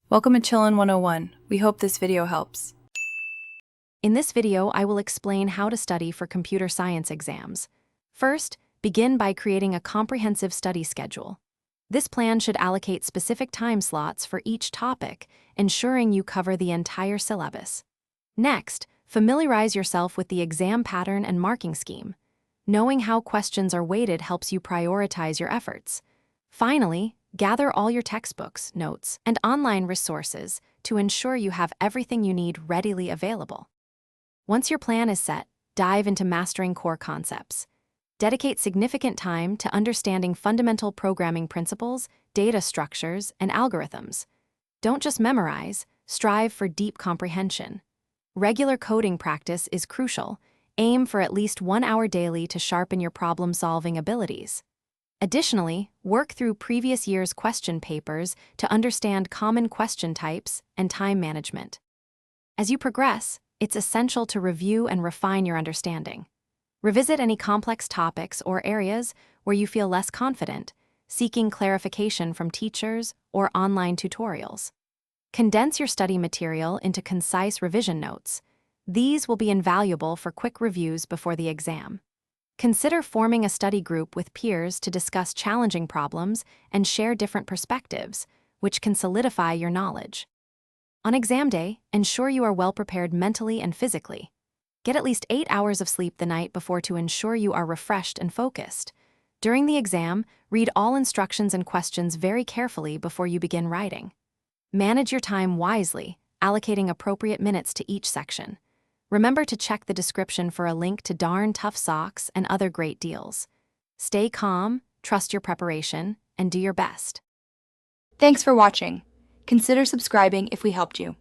Welcome to Chillin' 101. We hope this video helps. In this video, I will explain how to study for computer science exams. First, begin by creating a comprehensive study schedule. This plan should allocate specific time slots for each topic, ensuring you cover the entire syllabus. Next, familiarize yourself with the exam pattern and marking scheme. Knowing how questions are weighted helps you prioritize your efforts. Finally, gather all your textbooks, notes, and online resources to ensure you have everything you need readily available. Once your plan is set, dive into mastering core concepts. Dedicate significant time to understanding fundamental programming principles, data structures, and algorithms. Don't just memorize, strive for deep comprehension. Regular coding practice is crucial. Aim for at least 1 hour daily to sharpen your problem-solving abilities. Additionally, work through previous year's question papers to understand common question types and time management. As you progress, it's essential to review and refine your understanding. Revisit any complex topics or areas where you feel less confident, seeking clarification from teachers or online tutorials. Condense your study material into concise revision notes. These will be invaluable for quick reviews before the exam. Consider forming a study group with peers to discuss challenging problems and share different perspectives, which can solidify your knowledge. On exam day, ensure you are well prepared mentally and physically. Get at least 8 hours of sleep the night before to ensure you are refreshed and focused. During the exam, read all instructions and questions very carefully before you begin writing. Manage your time wisely, allocating appropriate minutes to each section. Remember to check the description for a link to darn tough socks and other great deals. Stay calm, trust your preparation, and do your best. Thanks for watching. Consider subscribing if we helped you.